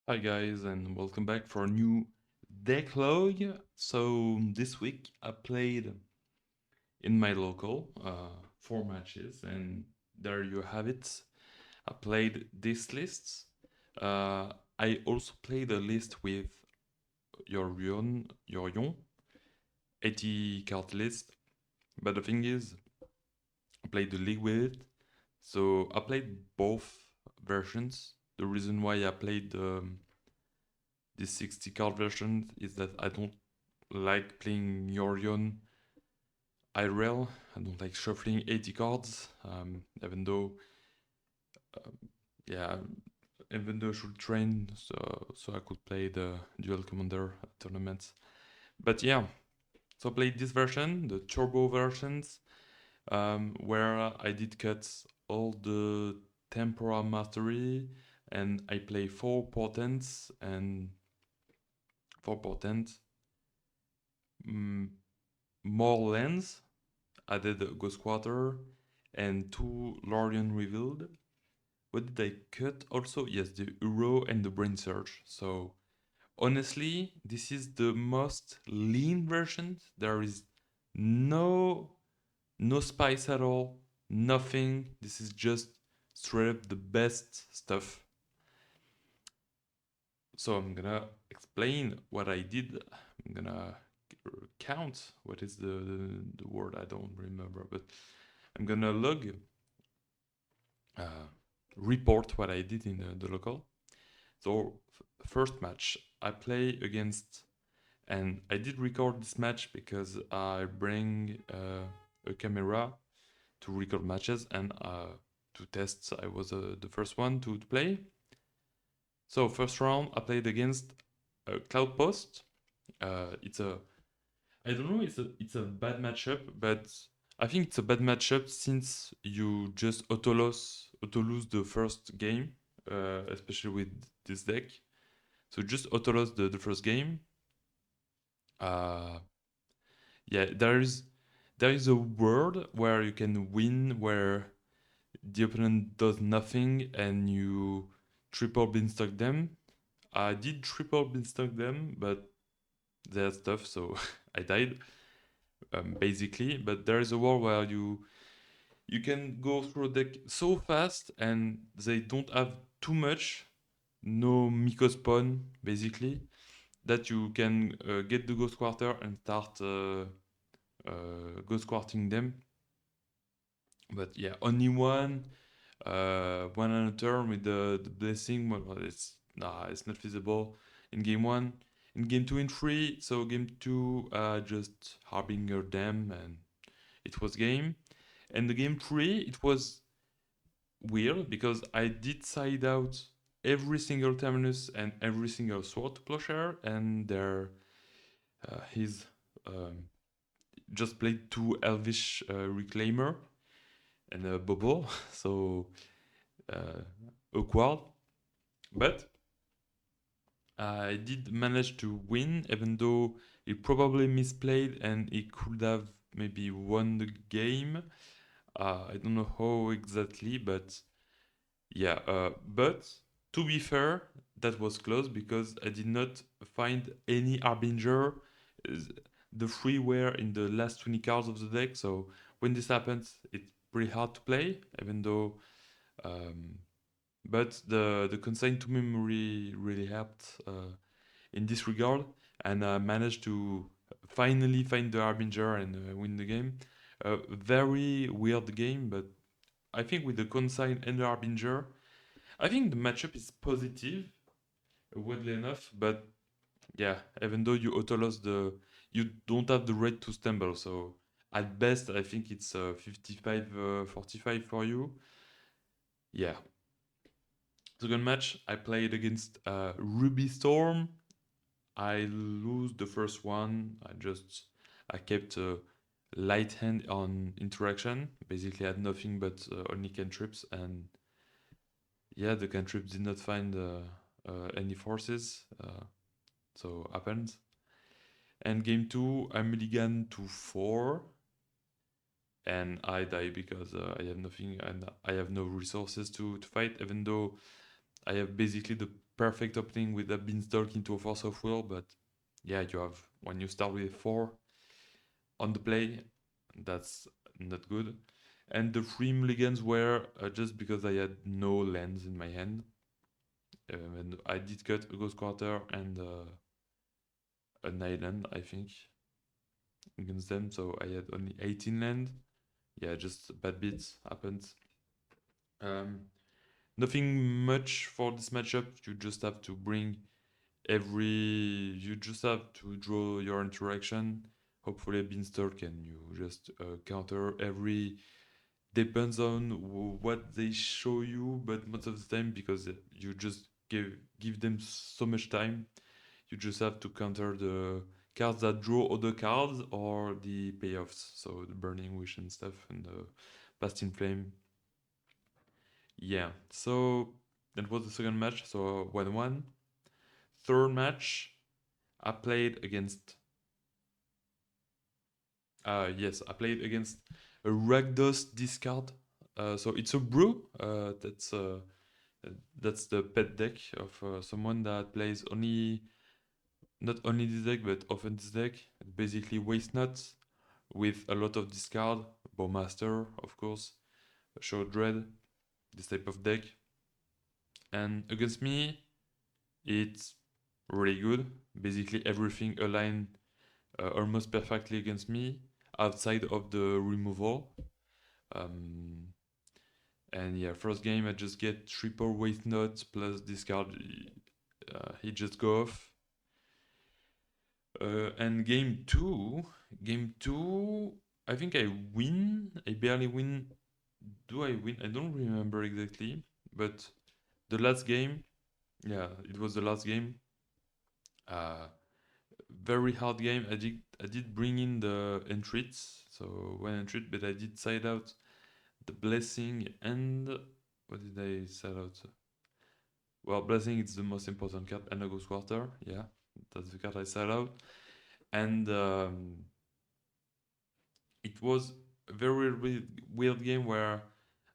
Hi guys, and welcome back for a new Decklog. So this week I played in my local 4 matches, and there you have it. I played this list. I also played a list with your 80 card list. But the thing is, I played the league with it. So I played both versions. The reason why I played this 60 card version is that I don't like playing Yorion IRL. I don't like shuffling 80 cards, even though, um, yeah, even though I should train so I could play the Dual Commander tournaments. But yeah, so I played this version, the Turbo versions, where I did cut all the Temporal Mastery, and I play 4 portents and 4 portents, mm, more lands, added a Ghost Quarter and 2 Lorien Revealed. What did I cut? Also, yes, the Uro and the Brain Surge. So honestly, this is the most lean version. There is no no spice at all, nothing. This is just straight up the best stuff. So I'm gonna explain what I did. I'm gonna count. What is the word? I don't remember, but I'm gonna log uh, report what I did in the local. So first match I play against, and I did record this match because I bring a camera to record matches and to test. I was the first one to play. So first round I played against Cloud Post. It's a I don't know. It's a bad matchup, but I think it's a bad matchup since you just auto lose the first game, especially with this deck. So just auto lose the first game. Uh, yeah, there is a world where you can win where the opponent does nothing and you triple beanstalk them. I did triple beanstalk them, but they're tough, so I died basically. But there is a world where you can go through a deck so fast and they don't have too much, no Miko spawn basically, that you can get the Ghost Quarter and start Ghost Quarting them. But yeah, only one on a turn with the blessing. Well, it's not feasible in game one. In game two and three, so game two, just Harbinger them and it was game. And the game three, it was weird because I did side out every single Terminus and every single Sword to Plowshare, and he's um, just played 2 Elvish Reclaimer and a Bobo, so uh, awkward. But I did manage to win, even though he probably misplayed and he could have maybe won the game. I don't know how exactly, but yeah, but to be fair, that was close because I did not find any Harbinger. The three were in the last 20 cards of the deck, so when this happens, it's pretty hard to play, even though. Um, but the consign to memory really helped in this regard, and I managed to finally find the Harbinger and win the game. Very weird game, but I think with the consign and the Harbinger, I think the matchup is positive, weirdly enough, but yeah, even though you auto lost you don't have the right to stumble, so at best, I think it's 55 45 for you. Yeah. Second match, I played against Ruby Storm. I lose the first one. I kept a light hand on interaction. Basically, I had nothing but only cantrips, and yeah, the cantrips did not find any forces. So happens. And game two, I mulligan to 4, and I die because I have nothing and I have no resources to fight. Even though I have basically perfect opening with a beanstalk into a force of will, but yeah, you have when you start with 4 on the play, that's not good. And the three mulligans were just because I had no lands in my hand. And I did cut a Ghost Quarter and an island, I think, against them. So I had only 18 land. Yeah, just bad bits happened. Um, Nothing much for this matchup. You just have to bring you just have to draw your interaction. Hopefully, a beanstalk, and you just counter every. Depends on what they show you, but most of the time, because you just give them so much time, you just have to counter the cards that draw other cards or the payoffs, so the Burning Wish and stuff, and the Past in Flame. Yeah, so that was the second match, so 1-1. Third match, I played against. Yes, I played against a Rakdos discard. So it's a brew. That's the pet deck of someone that plays only not only this deck but often this deck. Basically, waste nuts with a lot of discard. Bowmaster, of course, Show Dread, this type of deck. And against me, it's really good. Basically, everything aligned almost perfectly against me outside of the removal. Um, and yeah, first game I just get triple waste nuts plus discard. He just go off. And game two, I think I win. I barely win. Do I win? I don't remember exactly. But the last game, yeah, it was the last game. Uh, Very hard game. I did bring in the entreats, so one entreat, but I did side out the blessing and what did I side out? Well, blessing is the most important card, and a ghost quarter. Yeah, that's the card I side out, and it was a very weird game where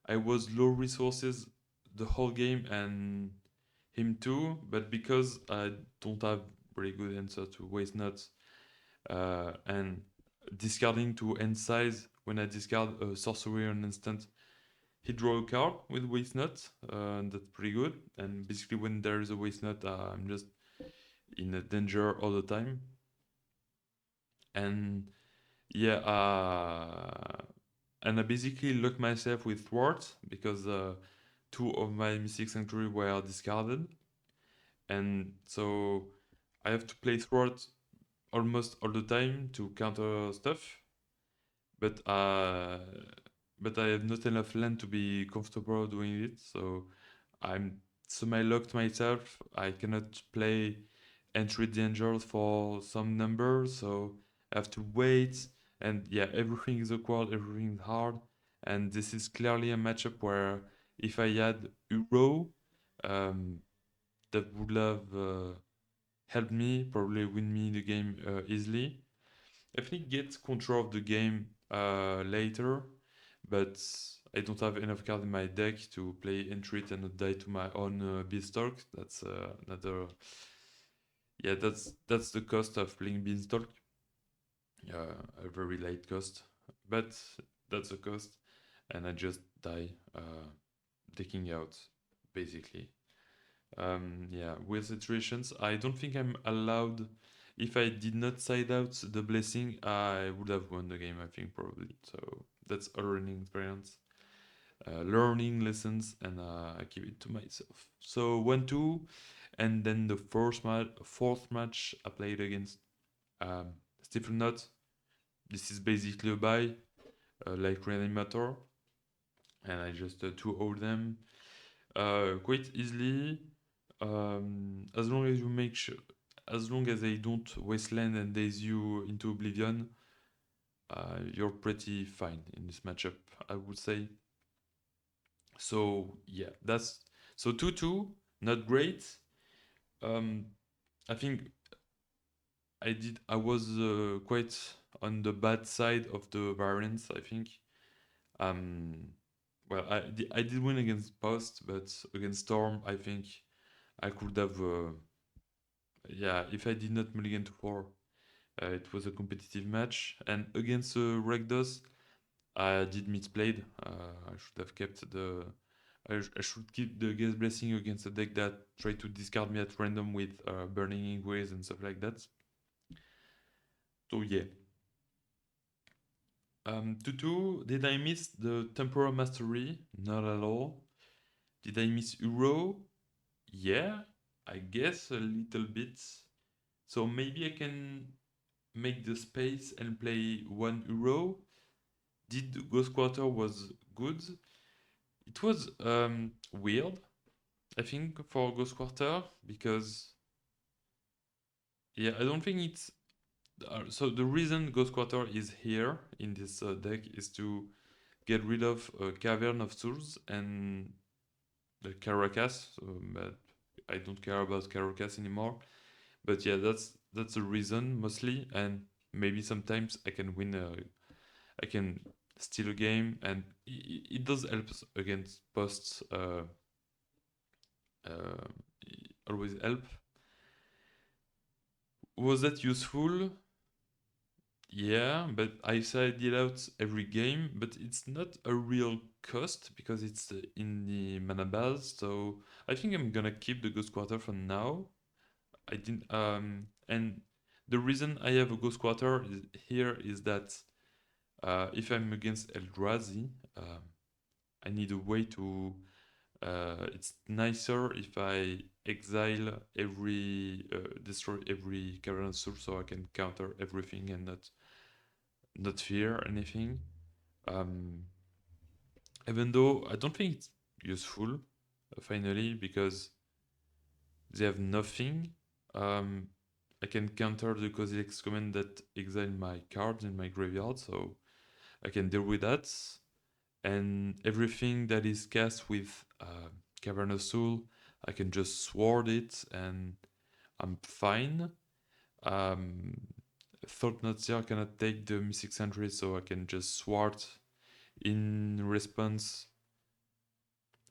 I was low resources the whole game and him too, but because I don't have very good answer to waste nuts and discarding to end size when I discard a sorcery on instant, he draw a card with waste nut, and that's pretty good. And basically, when there is a waste nut, I'm just in a danger all the time. And yeah, and I basically lock myself with thwart because two of my Mystic Sanctuary were discarded, and so I have to play thwart almost all the time to counter stuff. But but I have not enough land to be comfortable doing it, so I'm semi locked myself. I cannot play entry dangers for some numbers, so I have to wait. And yeah, everything is awkward, everything is hard, and this is clearly a matchup where if I had Uro, um, that would have helped me probably win me the game easily. Definitely get control of the game later, but I don't have enough cards in my deck to play Entreat and not die to my own Beanstalk. That's another. Yeah, that's the cost of playing Beanstalk. A very light cost, but that's a cost, and I just die taking out basically. Yeah, with situations, I don't think I'm allowed. If I did not side out the blessing, I would have won the game, I think, probably. So that's a learning experience, learning lessons, and I keep it to myself. So 1-2, and then the fourth match I played against Stephen Knott. This is basically a buy, like Reanimator, and I just 2-0 them quite easily. As long as you make sure, as long as they don't wasteland and daze you into oblivion, you're pretty fine in this matchup, I would say. So yeah, that's so 2-2, not great. Um, I think I was quite on the bad side of the variance. I think. Um, well, I did win against Post, but against Storm, I think I could have, yeah, if I did not mulligan to 4, it was a competitive match. And against Rakdos, I did misplayed. I should have kept the. I should keep the Guest Blessing against a deck that tried to discard me at random with Burning Ingways and stuff like that. So yeah. 2-2, did I miss the Temporal Mastery? Not at all. Did I miss Uro? Yeah, I guess a little bit. So maybe I can make the space and play 1 Uro. Did Ghost Quarter was good? It was weird, I think, for Ghost Quarter because yeah, I don't think it's so the reason Ghost Quarter is here in this deck is to get rid of Cavern of Souls and the Caracas, but I don't care about Caracas anymore. But yeah, that's the reason mostly, and maybe sometimes I can win. I can steal a game, and it does help against posts. Uh, always help. Was that useful? Yeah, but I side it out every game, but it's not a real cost because it's in the mana base. So I think I'm gonna keep the Ghost Quarter for now. I didn't and the reason I have a Ghost Quarter here is that if I'm against Eldrazi, I need a way to. It's nicer if I exile every destroy every Cavern Soul so I can counter everything and not fear anything. Um, Even though I don't think it's useful finally because they have nothing. Um, I can counter the Kozilek's command that exile my cards in my graveyard, so I can deal with that. And everything that is cast with Cavern of Soul, I can just sword it and I'm fine. Um, Thought Knotsier cannot take the Mystic Sentry, so I can just sword in response.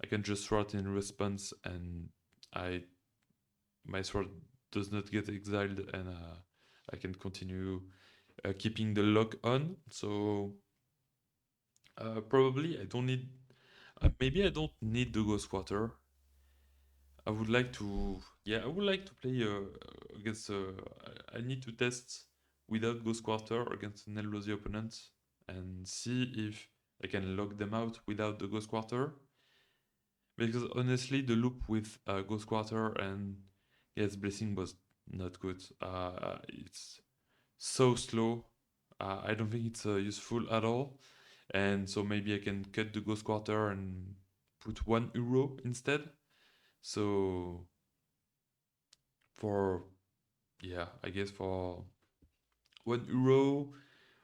I can just sword in response, and I my sword does not get exiled, and I can continue keeping the lock on. So probably I don't need. Maybe I don't need the Ghost Quarter. I would like to. Yeah, I would like to play against. I need to test without Ghost Quarter against an Eldrazi opponent and see if I can lock them out without the Ghost Quarter. Because honestly, the loop with Ghost Quarter and Yes Blessing was not good. It's so slow. I don't think it's useful at all. And so maybe I can cut the Ghost Quarter and put 1 Euro instead. So for yeah, I guess for 1 Euro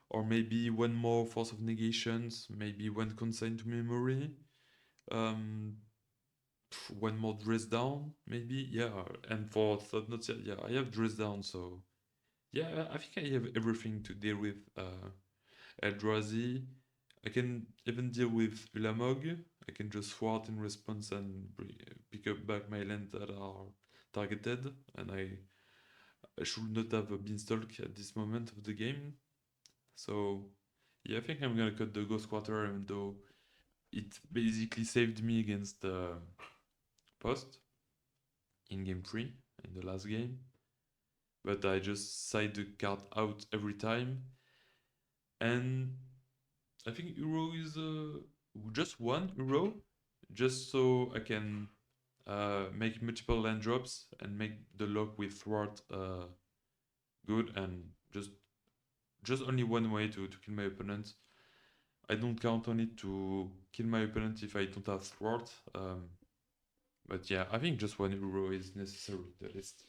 or maybe one more Force of Negations, maybe one Consign to Memory. Um, one more dress down, maybe. Yeah, and for thought notes, yeah, I have dress down, so yeah, I think I have everything to deal with Eldrazi. I can even deal with Ulamog. I can just thwart in response and pick up back my lands that are targeted, and I should not have a Beanstalk at this moment of the game. So yeah, I think I'm gonna cut the Ghost Quarter, even though it basically saved me against Post in game 3 in the last game, but I just side the card out every time. And I think Euro is just 1 Euro, just so I can make multiple land drops and make the lock with thwart good, and just only one way to kill my opponent. I don't count on it to kill my opponent if I don't have thwart. But yeah, I think just 1 Euro is necessary at least.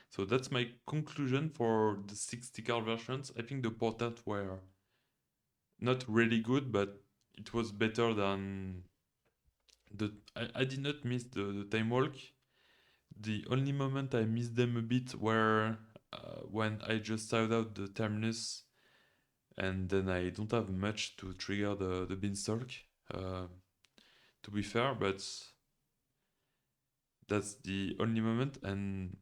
So that's my conclusion for the 60 card versions. I think the portent were not really good, but it was better than the. I did not miss the time walk. The only moment I missed them a bit were when I just started out the terminus, and then I don't have much to trigger the beanstalk. To be fair, but That's the only moment. And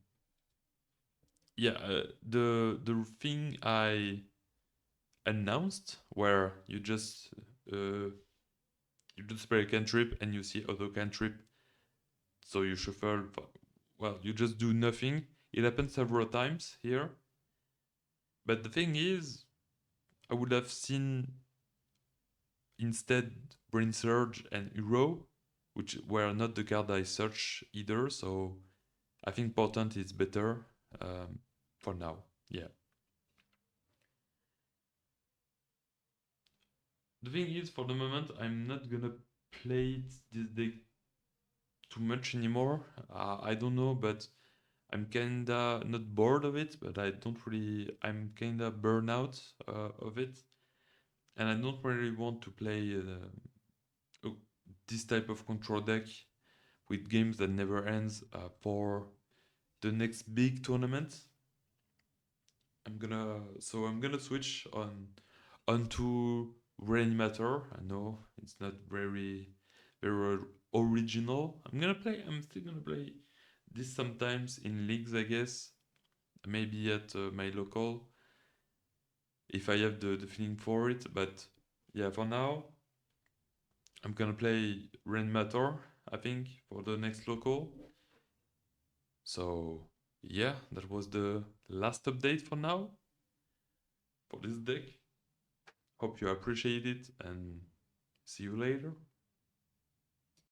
yeah, the thing I announced where uh, you just play a cantrip and you see auto cantrip, so you shuffle. Well, you just do nothing. It happened several times here, but the thing is, I would have seen instead Brain Surge and Hero, which were not the card I searched either. So I think Portent is better for now. Yeah. The thing is, for the moment, I'm not gonna play this deck too much anymore. I don't know, but I'm kinda not bored of it, but I don't really. I'm kinda burnout of it, and I don't really want to play uh, this type of control deck with games that never ends for the next big tournament. I'm gonna switch onto Reanimator. I know it's not very original. I'm still gonna play this sometimes in leagues, I guess. Maybe at my local if I have the feeling for it. But yeah, for now I'm gonna play Reanimator. I think for the next local. So yeah, that was the last update for now for this deck. Hope you appreciate it and see you later.